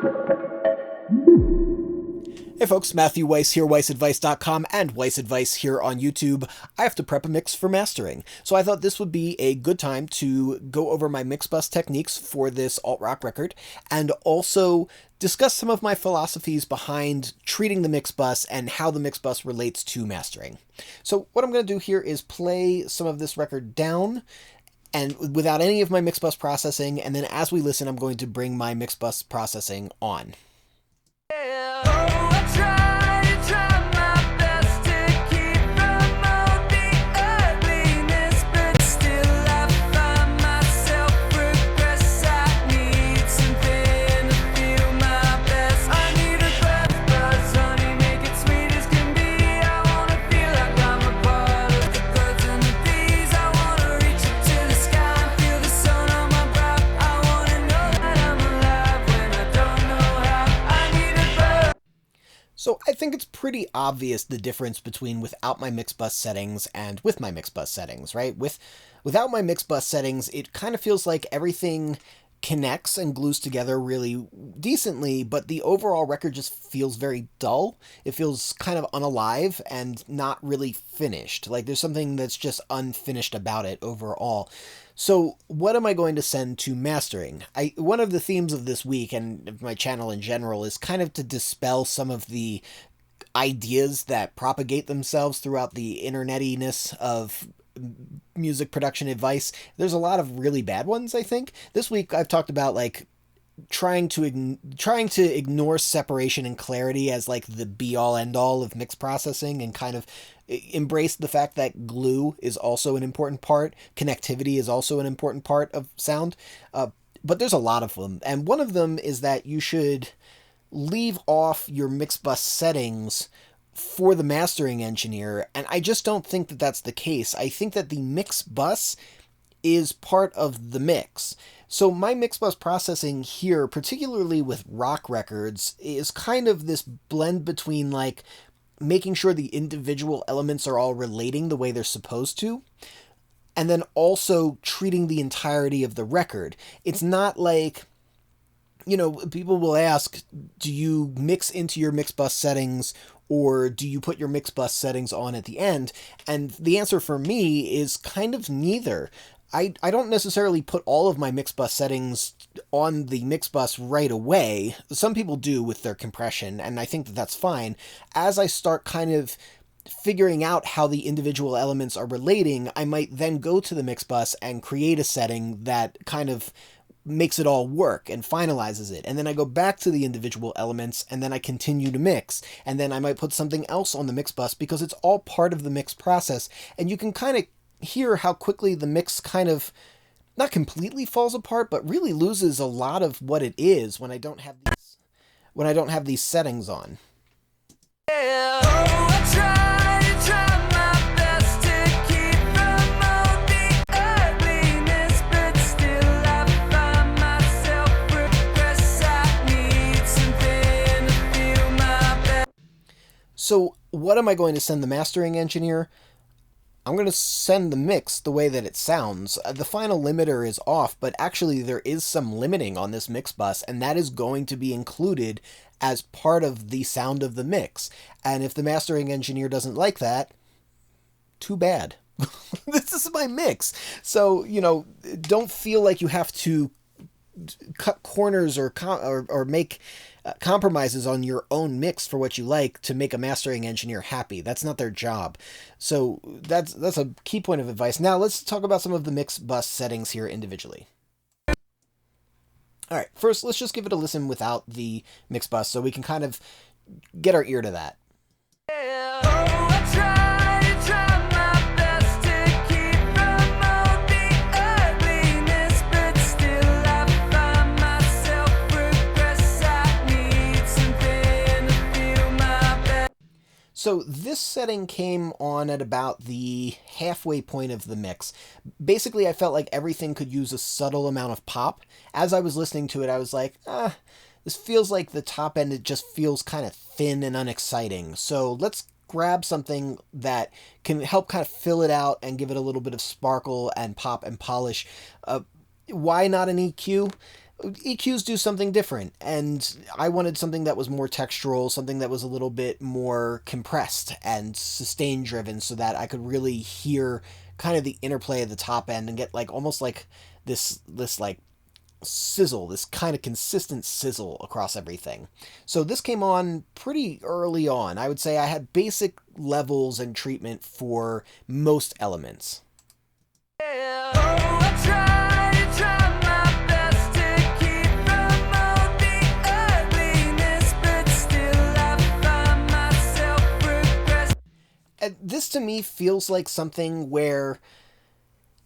Hey folks, Matthew Weiss here, WeissAdvice.com and WeissAdvice here on YouTube. I have to prep a mix for mastering, so I thought this would be a good time to go over my Mixbus techniques for this alt-rock record, and also discuss some of my philosophies behind treating the Mixbus and how the Mixbus relates to mastering. So what I'm going to do here is play some of this record down, and without any of my Mixbus processing, and then as we listen, I'm going to bring my Mixbus processing on. So I think it's pretty obvious the difference between without my Mixbus settings and with my Mixbus settings, right? Without my Mixbus settings, it kind of feels like everything connects and glues together really decently, but the overall record just feels very dull. It feels kind of unalive and not really finished. Like there's something that's just unfinished about it overall. So what am I going to send to mastering? One of the themes of this week and of my channel in general is kind of to dispel some of the ideas that propagate themselves throughout the internetiness of music production advice. There's a lot of really bad ones, I think. This week I've talked about like trying to ignore separation and clarity as like the be-all end-all of mix processing, and kind of embrace the fact that glue is also an important part, connectivity is also an important part of sound, but there's a lot of them, and one of them is that you should leave off your Mixbus settings for the mastering engineer, and I just don't think that that's the case. I think that the Mixbus is part of the mix. So my Mixbus processing here, particularly with rock records, is kind of this blend between like making sure the individual elements are all relating the way they're supposed to, and then also treating the entirety of the record. It's not like, you know, people will ask, do you mix into your Mixbus settings or do you put your Mixbus settings on at the end? And the answer for me is kind of neither. I don't necessarily put all of my Mixbus settings on the Mixbus right away. Some people do with their compression, and I think that that's fine. As I start kind of figuring out how the individual elements are relating, I might then go to the Mixbus and create a setting that kind of makes it all work and finalizes it. And then I go back to the individual elements, and then I continue to mix. And then I might put something else on the Mixbus because it's all part of the mix process. And you can kind of hear how quickly the mix kind of not completely falls apart, but really loses a lot of what it is when I don't have these settings on. So what am I going to send the mastering engineer? I'm going to send the mix the way that it sounds. The final limiter is off, but actually there is some limiting on this mix bus, and that is going to be included as part of the sound of the mix. And if the mastering engineer doesn't like that, too bad. This is my mix. So, you know, don't feel like you have to cut corners or make compromises on your own mix for what you like to make a mastering engineer happy. That's not their job. So that's a key point of advice. Now let's talk about some of the mix bus settings here individually. All right, first let's just give it a listen without the mix bus so we can kind of get our ear to that. So this setting came on at about the halfway point of the mix. Basically, I felt like everything could use a subtle amount of pop. As I was listening to it, I was like, this feels like the top end, it just feels kind of thin and unexciting. So let's grab something that can help kind of fill it out and give it a little bit of sparkle and pop and polish. Why not an EQ? EQs do something different, and I wanted something that was more textural, something that was a little bit more compressed and sustain driven, so that I could really hear kind of the interplay of the top end and get like almost like this like sizzle, this kind of consistent sizzle across everything. So this came on pretty early on. I would say I had basic levels and treatment for most elements. And this to me feels like something where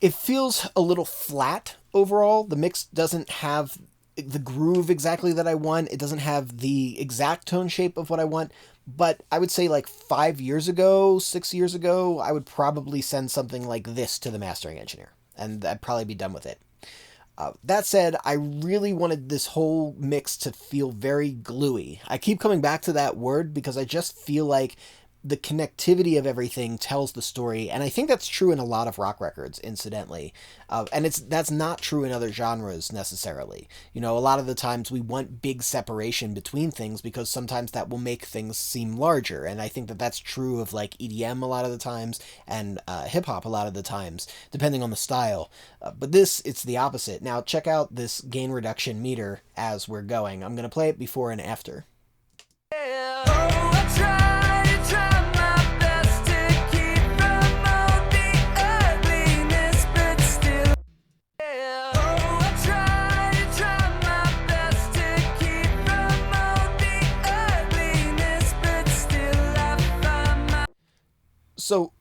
it feels a little flat overall. The mix doesn't have the groove exactly that I want. It doesn't have the exact tone shape of what I want. But I would say like 5 years ago, 6 years ago, I would probably send something like this to the mastering engineer. And I'd probably be done with it. That said, I really wanted this whole mix to feel very gluey. I keep coming back to that word because I just feel like the connectivity of everything tells the story, and I think that's true in a lot of rock records, incidentally. And that's not true in other genres necessarily. You know, a lot of the times we want big separation between things because sometimes that will make things seem larger, and I think that that's true of like EDM a lot of the times, and hip-hop a lot of the times, depending on the style. But this, it's the opposite. Now check out this gain reduction meter as we're going. I'm going to play it before and after. So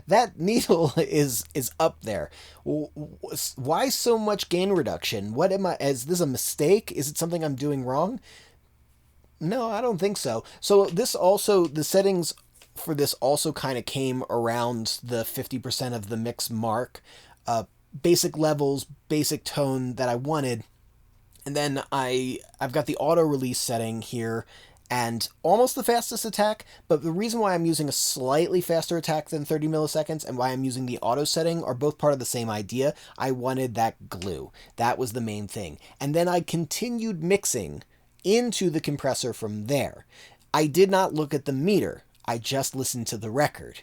that needle is up there. Why so much gain reduction? What am I? Is this a mistake? Is it something I'm doing wrong? No, I don't think so. So this also, the settings for this also kind of came around the 50% of the mix mark. Basic levels, basic tone that I wanted. And then I've got the auto release setting here and almost the fastest attack, but the reason why I'm using a slightly faster attack than 30 milliseconds and why I'm using the auto setting are both part of the same idea. I wanted that glue. That was the main thing. And then I continued mixing into the compressor from there. I did not look at the meter. I just listened to the record.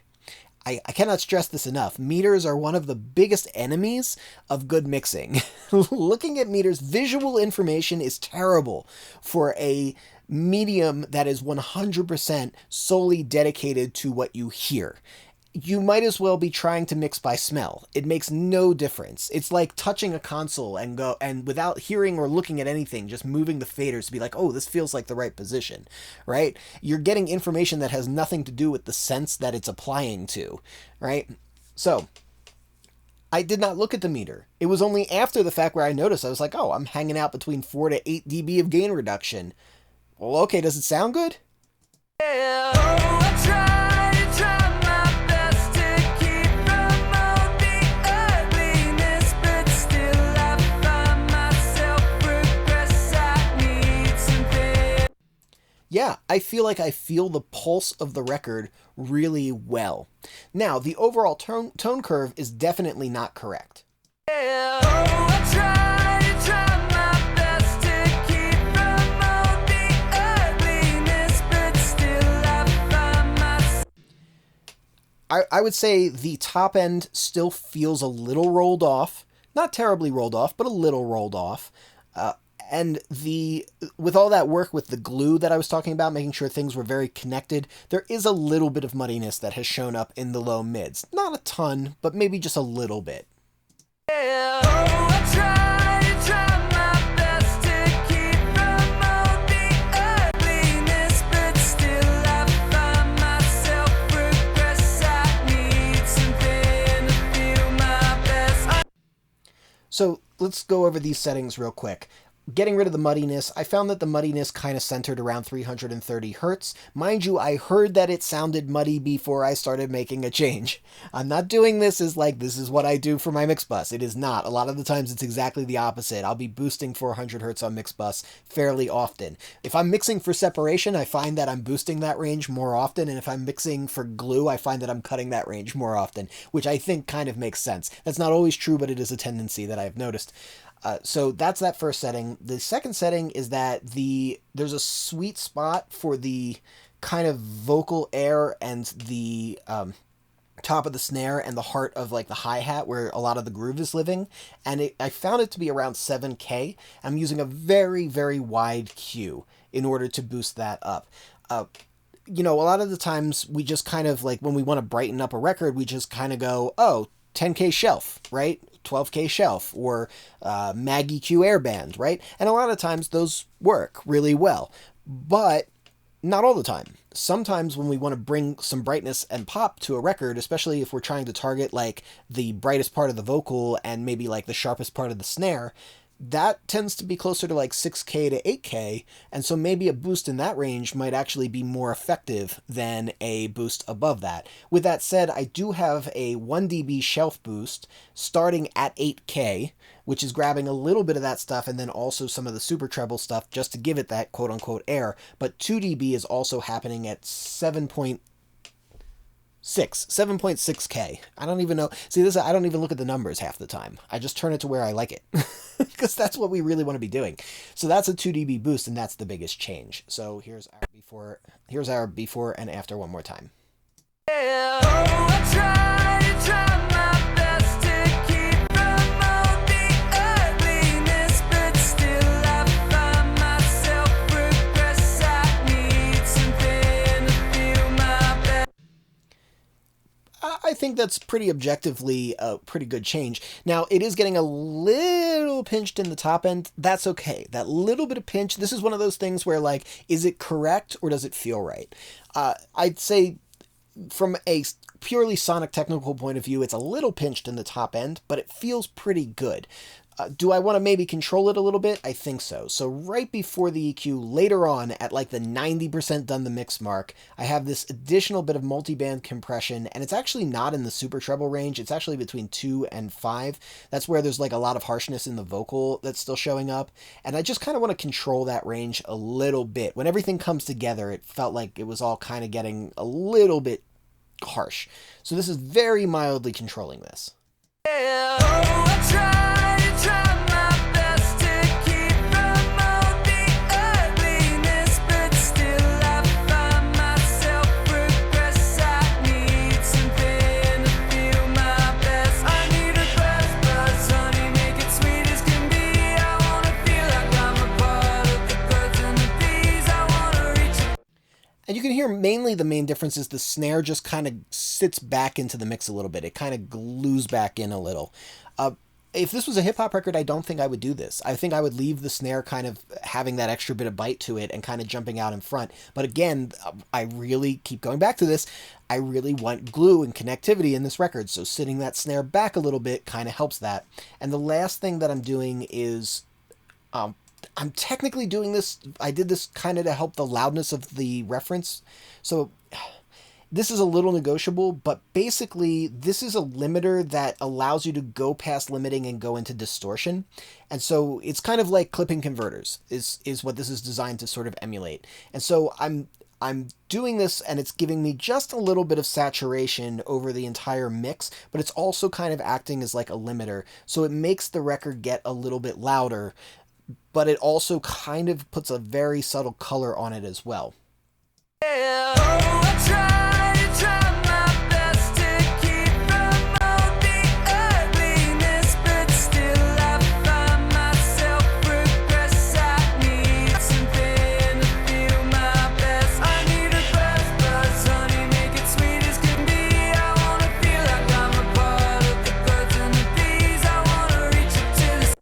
I cannot stress this enough. Meters are one of the biggest enemies of good mixing. Looking at meters, visual information is terrible for a medium that is 100% solely dedicated to what you hear. You might as well be trying to mix by smell. It makes no difference. It's like touching a console and without hearing or looking at anything, just moving the faders to be like, oh, this feels like the right position, right? You're getting information that has nothing to do with the sense that it's applying to, right? So I did not look at the meter. It was only after the fact where I noticed, I was like, oh, I'm hanging out between 4 to 8 dB of gain reduction. Well, okay, does it sound good? Yeah, oh, yeah, I feel like I feel the pulse of the record really well. Now, the overall tone curve is definitely not correct. I would say the top end still feels a little rolled off. Not terribly rolled off, but a little rolled off. And with all that work with the glue that I was talking about, making sure things were very connected, there is a little bit of muddiness that has shown up in the low mids. Not a ton, but maybe just a little bit. Yeah, oh, so let's go over these settings real quick. Getting rid of the muddiness, I found that the muddiness kind of centered around 330 hertz. Mind you, I heard that it sounded muddy before I started making a change. I'm not doing this as like, this is what I do for my Mixbus. It is not. A lot of the times it's exactly the opposite. I'll be boosting 400 hertz on Mixbus fairly often. If I'm mixing for separation, I find that I'm boosting that range more often, and if I'm mixing for glue, I find that I'm cutting that range more often, which I think kind of makes sense. That's not always true, but it is a tendency that I've noticed. So that's that first setting. The second setting is that there's a sweet spot for the kind of vocal air and the top of the snare and the heart of like the hi-hat where a lot of the groove is living, and I found it to be around 7K. I'm using a very, very wide Q in order to boost that up. A lot of the times we just kind of like, when we want to brighten up a record, we just kind of go, oh, 10K shelf, right? 12K shelf, or Maggie Q airband, right? And a lot of times those work really well, but not all the time. Sometimes when we want to bring some brightness and pop to a record, especially if we're trying to target like the brightest part of the vocal and maybe like the sharpest part of the snare, that tends to be closer to like 6K to 8K, and so maybe a boost in that range might actually be more effective than a boost above that. With that said, I do have a 1 dB shelf boost starting at 8K, which is grabbing a little bit of that stuff and then also some of the super treble stuff just to give it that quote-unquote air, but 2 dB is also happening at 7.6K. I don't even know. See, this, I don't even look at the numbers half the time. I just turn it to where I like it because that's what we really want to be doing. So that's a 2 dB boost, and that's the biggest change. So here's our before and after one more time. Yeah. Oh, I try my best to keep from all the ugliness, but still I find myself regress. I need something to feel my best. I think that's pretty objectively a pretty good change. Now, it is getting a little pinched in the top end. That's okay. That little bit of pinch, this is one of those things where, like, is it correct or does it feel right? I'd say from a purely sonic technical point of view, it's a little pinched in the top end, but it feels pretty good. Do I want to maybe control it a little bit? I think so. So right before the EQ, later on at like the 90% done the mix mark, I have this additional bit of multiband compression, and it's actually not in the super treble range. It's actually between 2 and 5. That's where there's like a lot of harshness in the vocal that's still showing up. And I just kind of want to control that range a little bit. When everything comes together, it felt like it was all kind of getting a little bit harsh. So this is very mildly controlling this. Yeah. Oh, I try my best to keep from all the ugliness, but still I find myself regress. I need something to feel my best. I need a buzz, honey, make it sweet as can be. I wanna feel like I'm a part of the birds and the bees. I wanna reach. And you can hear mainly the main difference is the snare just kind of sits back into the mix a little bit. It kind of glues back in a little. If this was a hip hop record, I don't think I would do this. I think I would leave the snare kind of having that extra bit of bite to it and kind of jumping out in front. But again, I really keep going back to this. I really want glue and connectivity in this record. So sitting that snare back a little bit kind of helps that. And the last thing that I'm doing is I'm technically doing this. I did this kind of to help the loudness of the reference. So this is a little negotiable, but basically this is a limiter that allows you to go past limiting and go into distortion. And so it's kind of like clipping converters is what this is designed to sort of emulate. And so I'm doing this, and it's giving me just a little bit of saturation over the entire mix, but it's also kind of acting as like a limiter. So it makes the record get a little bit louder, but it also kind of puts a very subtle color on it as well. Yeah. Oh, I try my best to keep from all the ugliness, but still I find myself regress. I need something to feel my best. I need a buzz, honey, make it sweet as can be. I wanna feel like I'm a part of the birds and the bees. I wanna reach up to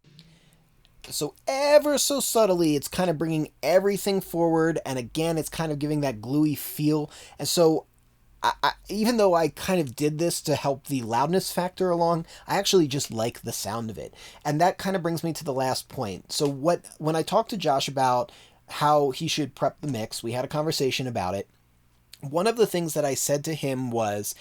the. So ever so subtly, it's kind of bringing everything forward, and again, it's kind of giving that gluey feel. And so even though I kind of did this to help the loudness factor along, I actually just like the sound of it. And that kind of brings me to the last point. So when I talked to Josh about how he should prep the mix, we had a conversation about it. One of the things that I said to him was,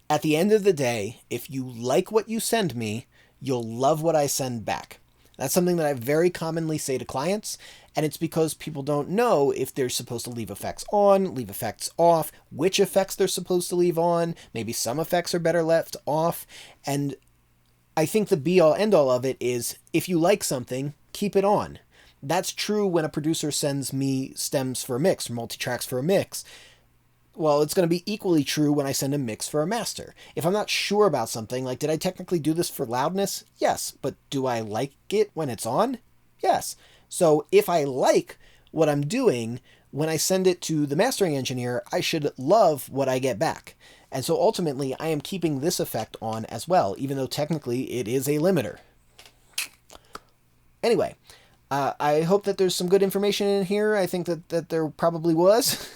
at the end of the day, if you like what you send me, you'll love what I send back. That's something that I very commonly say to clients, and it's because people don't know if they're supposed to leave effects on, leave effects off, which effects they're supposed to leave on. Maybe some effects are better left off, and I think the be-all end-all of it is, if you like something, keep it on. That's true when a producer sends me stems for a mix or multi-tracks for a mix. Well, it's going to be equally true when I send a mix for a master. If I'm not sure about something, like, did I technically do this for loudness? Yes. But do I like it when it's on? Yes. So if I like what I'm doing, when I send it to the mastering engineer, I should love what I get back. And so ultimately, I am keeping this effect on as well, even though technically it is a limiter. Anyway, I hope that there's some good information in here. I think that there probably was.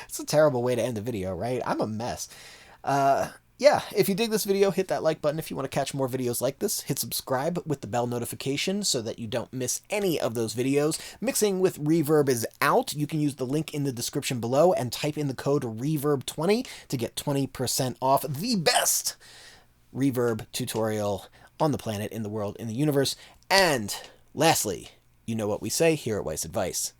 It's a terrible way to end a video, right? I'm a mess. Yeah, if you dig this video, hit that like button. If you want to catch more videos like this, hit subscribe with the bell notification so that you don't miss any of those videos. Mixing with Reverb is out. You can use the link in the description below and type in the code REVERB20 to get 20% off the best reverb tutorial on the planet, in the world, in the universe. And lastly, you know what we say here at WeissAdvice.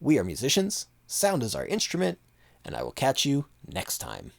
We are musicians, sound is our instrument, and I will catch you next time.